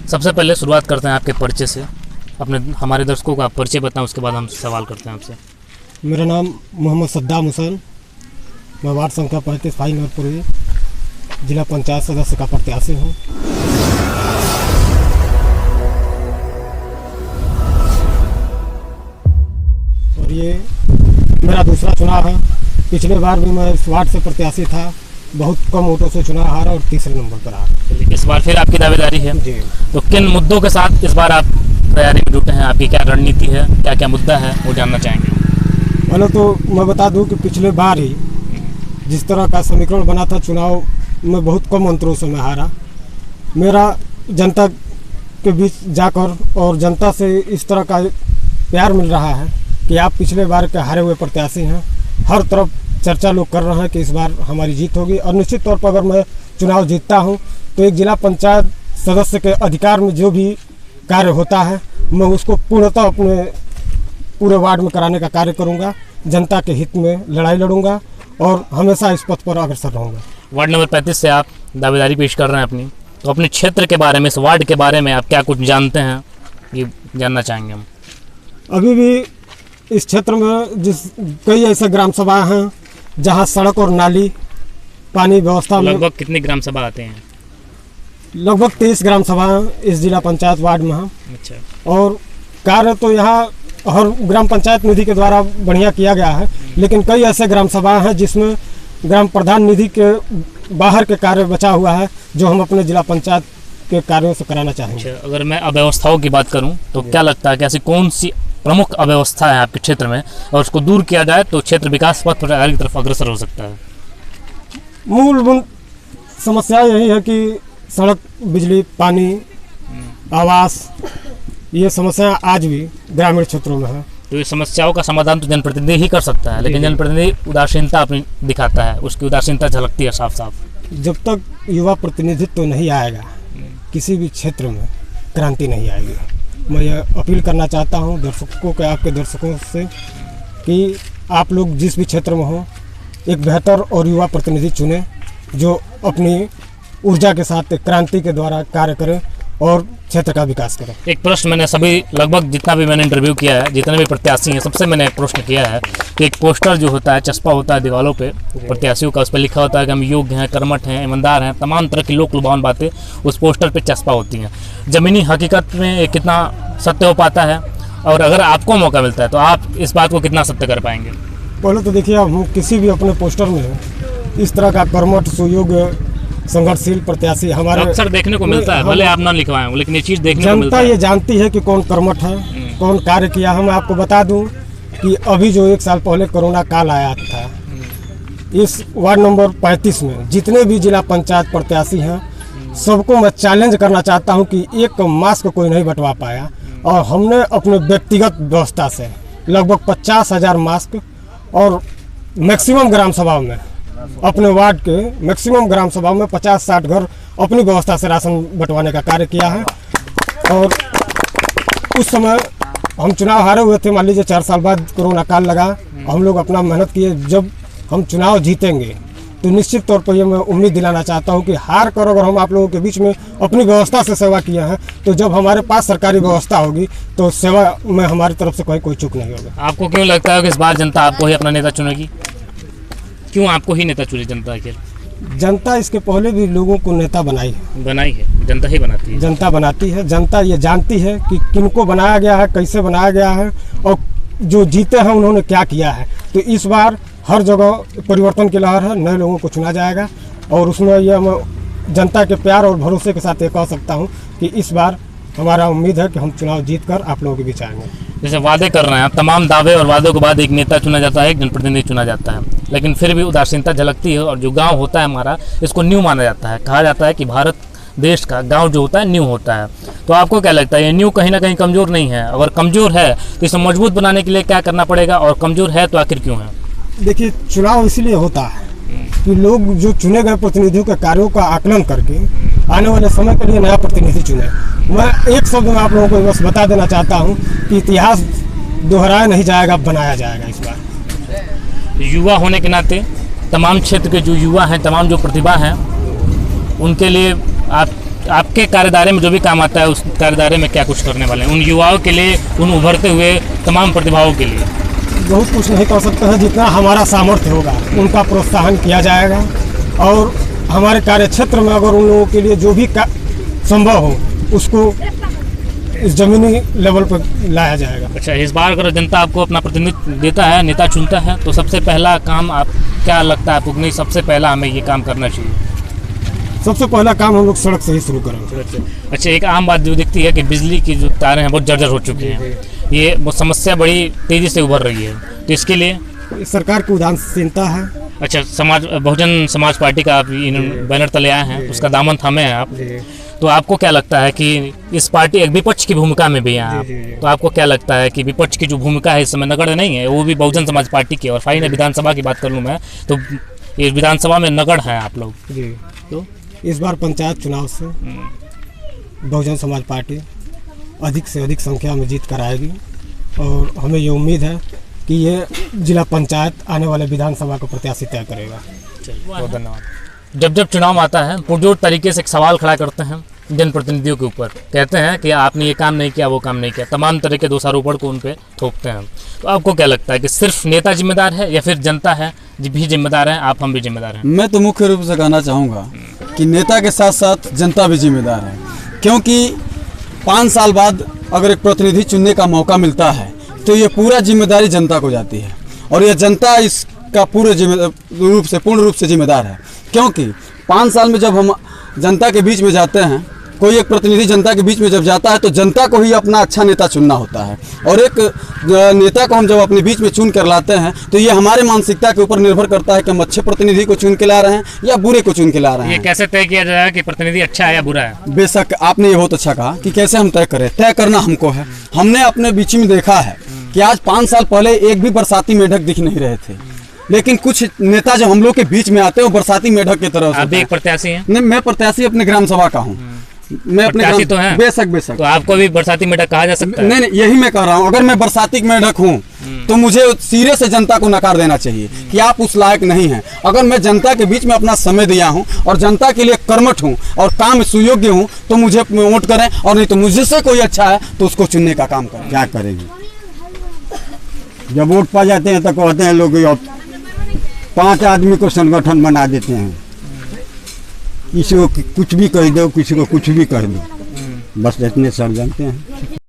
सबसे पहले शुरुआत करते हैं आपके परिचय से। अपने हमारे दर्शकों का परिचय बताएं, उसके बाद हम सवाल करते हैं आपसे। मेरा नाम मोहम्मद सद्दाम हुसैन, मैं वार्ड संख्या 35 फाई नूरपुरी जिला पंचायत सदस्य का प्रत्याशी हूँ। और ये मेरा दूसरा चुनाव है। पिछले बार भी मैं इस वार्ड से प्रत्याशी था, बहुत कम वोटों से चुनाव हारा और तीसरे नंबर पर आ। इस बार फिर आपकी दावेदारी है जी। तो किन मुद्दों के साथ इस बार आप तैयारी में जुटे हैं? आपकी क्या रणनीति है, क्या क्या मुद्दा है, वो जानना चाहेंगे। पहले तो मैं बता दूं कि पिछले बार ही जिस तरह का समीकरण बना था चुनाव में, बहुत कम अंतरों से मैं हारा। मेरा जनता के बीच जाकर और जनता से इस तरह का प्यार मिल रहा है कि आप पिछले बार के हारे हुए प्रत्याशी हैं। हर तरफ चर्चा लोग कर रहे हैं कि इस बार हमारी जीत होगी, और निश्चित तौर पर अगर मैं चुनाव जीतता हूं तो एक जिला पंचायत सदस्य के अधिकार में जो भी कार्य होता है मैं उसको पूर्णतः अपने पूरे वार्ड में कराने का कार्य करूंगा। जनता के हित में लड़ाई लड़ूंगा और हमेशा इस पथ पर अग्रसर रहूंगा। वार्ड नंबर 35 से आप दावेदारी पेश कर रहे हैं अपनी, तो अपने क्षेत्र के बारे में, इस वार्ड के बारे में आप क्या कुछ जानते हैं, ये जानना चाहेंगे हम। अभी भी इस क्षेत्र में कई ऐसे ग्राम सभा हैं जहां सड़क और नाली पानी व्यवस्था में लगभग कितनी ग्राम सभा आते हैं? लगभग 23 ग्राम सभा इस जिला पंचायत वार्ड में हैं। अच्छा। और कार्य तो यहाँ हर ग्राम पंचायत निधि के द्वारा बढ़िया किया गया है, लेकिन कई ऐसे ग्राम सभा हैं जिसमें ग्राम प्रधान निधि के बाहर के कार्य बचा हुआ है जो हम अपने जिला पंचायत के कार्यों से कराना चाहेंगे। अच्छा, अगर मैं अव्यवस्थाओं की बात करूं तो क्या लगता है कि ऐसी कौन सी प्रमुख अव्यवस्था है आपके क्षेत्र में, और उसको दूर किया जाए तो क्षेत्र विकास पथ पर आगे की तरफ अग्रसर हो सकता है? मूल समस्या यही है कि सड़क, बिजली, पानी, आवास, ये समस्या आज भी ग्रामीण क्षेत्रों में है। तो ये समस्याओं का समाधान तो जनप्रतिनिधि ही कर सकता है, लेकिन जनप्रतिनिधि उदासीनता अपनी दिखाता है, उसकी उदासीनता झलकती है साफ साफ। जब तक युवा प्रतिनिधित्व तो नहीं आएगा किसी भी क्षेत्र में क्रांति नहीं आएगी। मैं यह अपील करना चाहता हूं दर्शकों के, आपके दर्शकों से, कि आप लोग जिस भी क्षेत्र में हो एक बेहतर और युवा प्रतिनिधि चुनें जो अपनी ऊर्जा के साथ एक क्रांति के द्वारा कार्य करें और क्षेत्र का विकास करें। एक प्रश्न मैंने सभी, लगभग जितना भी मैंने इंटरव्यू किया है, जितने भी प्रत्याशी हैं, सबसे मैंने एक प्रश्न किया है कि एक पोस्टर जो होता है, चस्पा होता है दीवारों पे प्रत्याशियों का, उस पर लिखा होता है कि हम योग्य हैं, कर्मठ हैं, ईमानदार हैं, तमाम तरह की लोक लुभावन बातें उस पोस्टर पे चस्पा होती हैं। ज़मीनी हकीकत में ये कितना सत्य हो पाता है, और अगर आपको मौका मिलता है तो आप इस बात को कितना सत्य कर पाएंगे? पहले तो देखिए, हम किसी भी अपने पोस्टर में इस तरह का कर्मठ, सुयोग्य, संघर्षशील प्रत्याशी हमारे अक्सर देखने को मिलता है, भले आप ना लिखवाएं, लेकिन ये चीज़ देखने को मिलता है। जनता ये जानती है कि कौन कर्मठ है, कौन कार्य किया है। मैं आपको बता दूं कि अभी जो 1 साल पहले कोरोना काल आया था, इस वार्ड नंबर 35 में जितने भी जिला पंचायत प्रत्याशी हैं सबको मैं चैलेंज करना चाहता हूं कि एक मास्क कोई नहीं बंटवा पाया, और हमने अपने व्यक्तिगत व्यवस्था से लगभग 50,000 मास्क और मैक्सिमम ग्राम सभाओं में, अपने वार्ड के मैक्सिमम ग्राम सभाओं में 50-60 घर अपनी व्यवस्था से राशन बंटवाने का कार्य किया है। और उस समय हम चुनाव हारे हुए थे, मान लीजिए 4 साल बाद कोरोना काल लगा, हम लोग अपना मेहनत किए। जब हम चुनाव जीतेंगे तो निश्चित तौर पर ये मैं उम्मीद दिलाना चाहता हूँ कि हार कर अगर हम आप लोगों के बीच में अपनी व्यवस्था से सेवा किए हैं, तो जब हमारे पास सरकारी व्यवस्था होगी तो सेवा में हमारी तरफ से कोई चूक नहीं होगी। आपको क्यों लगता है कि इस बार जनता आपको ही अपना नेता चुनेगी? क्यों आपको ही नेता चुने जनता के? जनता इसके पहले भी लोगों को नेता बनाई है, जनता ही बनाती है। जनता बनाती है। जनता ये जानती है कि किनको बनाया गया है, कैसे बनाया गया है, और जो जीते हैं उन्होंने क्या किया है। तो इस बार हर जगह परिवर्तन की लहर है, नए लोगों को चुना जाएगा, और उसमें यह मैं जनता के प्यार और भरोसे के साथ ये कह सकता हूँ कि इस बार हमारा उम्मीद है कि हम चुनाव जीतकर आप लोगों के बीच आएंगे। जैसे वादे कर रहे हैं, तमाम दावे और वादों के बाद एक नेता चुना जाता है, एक जनप्रतिनिधि चुना जाता है, लेकिन फिर भी उदासीनता झलकती है। और जो गांव होता है हमारा, इसको न्यू माना जाता है। कहा जाता है कि भारत देश का गांव जो होता है न्यू होता है। तो आपको क्या लगता है, ये न्यू कहीं ना कहीं कमज़ोर नहीं है? अगर कमज़ोर है तो इसे मजबूत बनाने के लिए क्या करना पड़ेगा, और कमज़ोर है तो आखिर क्यों है? देखिए, चुनाव इसलिए होता है कि लोग जो चुने गए प्रतिनिधियों के कार्यों का आकलन करके आने वाले समय के लिए नया प्रतिनिधि चुने। मैं एक शब्द में आप लोगों को बस बता देना चाहता हूं कि इतिहास दोहराया नहीं जाएगा, बनाया जाएगा इस बार। युवा होने के नाते तमाम क्षेत्र के जो युवा हैं, तमाम जो प्रतिभा हैं, उनके लिए आप आपके कार्यदायरे में जो भी काम आता है उस कार्यदायरे में क्या कुछ करने वाले हैं उन युवाओं के लिए, उन उभरते हुए तमाम प्रतिभाओं के लिए? बहुत कुछ नहीं कर सकते हैं, जितना हमारा सामर्थ्य होगा उनका प्रोत्साहन किया जाएगा और हमारे कार्य क्षेत्र में अगर उन लोगों के लिए जो भी संभव हो उसको इस जमीनी लेवल पर लाया जाएगा। अच्छा, इस बार अगर जनता आपको अपना प्रतिनिधित्व देता है, नेता चुनता है, तो सबसे पहला काम आप क्या लगता है आपको नहीं सबसे पहला हमें ये काम करना चाहिए? सबसे पहला काम हम लोग सड़क से ही शुरू करेंगे। अच्छा, एक आम बात जो दिखती है कि बिजली की जो तारें हैं बहुत जर्जर हो चुकी हैं, ये वो समस्या बड़ी तेज़ी से उभर रही है, तो इसके लिए सरकार की उदासीनता है। अच्छा, बहुजन समाज पार्टी का आप बैनर तले आए हैं, उसका दामन थामे हैं आप, तो आपको क्या लगता है कि इस पार्टी एक विपक्ष की भूमिका में भी हैं आप, तो आपको क्या लगता है कि विपक्ष की जो भूमिका है इस समय नगण्य नहीं है, वो भी बहुजन समाज पार्टी की? और फाइन विधानसभा की बात कर लूँ मैं तो ये विधानसभा में नगण्य है आप लोग। तो इस बार पंचायत चुनाव से बहुजन समाज पार्टी अधिक से अधिक संख्या में जीत कर आएगी और हमें ये उम्मीद है कि ये जिला पंचायत आने वाले विधानसभा को प्रत्याशी तय करेगा। बहुत धन्यवाद। जब चुनाव आता है पुरजोर तरीके से एक सवाल खड़ा करते हैं जनप्रतिनिधियों के ऊपर, कहते हैं कि आपने ये काम नहीं किया, वो काम नहीं किया, तमाम तरह के दोषारोपण को उन पे थोपते हैं। तो आपको क्या लगता है कि सिर्फ नेता जिम्मेदार है या फिर जनता है भी जिम्मेदार है, आप हम भी जिम्मेदार हैं? मैं तो मुख्य रूप से कहना चाहूँगा कि नेता के साथ साथ जनता भी जिम्मेदार है, क्योंकि 5 साल बाद अगर एक प्रतिनिधि चुनने का मौका मिलता है तो ये पूरा जिम्मेदारी जनता को जाती है और यह जनता इसका पूर्ण रूप से जिम्मेदार है। क्योंकि 5 साल में जब हम जनता के बीच में जाते हैं, कोई एक प्रतिनिधि जनता के बीच में जब जाता है तो जनता को ही अपना अच्छा नेता चुनना होता है और एक नेता को हम जब अपने बीच में चुन कर लाते हैं तो ये हमारे मानसिकता के ऊपर निर्भर करता है कि हम अच्छे प्रतिनिधि को चुन के ला रहे हैं या बुरे को चुन के ला रहे हैं। ये कैसे तय किया जाए कि प्रतिनिधि अच्छा है या बुरा है? बेशक आपने ये बहुत अच्छा कहा कि कैसे हम तय करें, तय करना हमको है। हमने अपने बीच में देखा है कि आज 5 साल पहले एक भी बरसाती मेढक दिख नहीं रहे थे, लेकिन कुछ नेता जो हम लोग के बीच में आते हैं वो बरसाती मेढक की तरह। आप भी एक प्रत्याशी हैं? नहीं, मैं प्रत्याशी अपने ग्राम सभा का हूँ। मैं अपने तो हैं? बेशक तो आपको भी बरसाती मेढक कहा जा सकता है? नहीं, यही मैं कह रहा हूँ, अगर मैं बरसाती मेढक हूँ तो मुझे सिरे से जनता को नकार देना चाहिए कि आप उस लायक नहीं हैं। अगर मैं जनता के बीच में अपना समय दिया हूँ और जनता के लिए कर्मठ हूँ और काम सुयोग्य हूँ तो मुझे वोट करें, और नहीं तो मुझसे कोई अच्छा है तो उसको चुनने का काम करें। क्या करेंगे? जब वोट पा जाते हैं तो कहते हैं लोग 5 आदमी को संगठन बना देते हैं, किसी को कुछ भी कह दो, किसी को कुछ भी कह दो, बस इतने सब जानते हैं।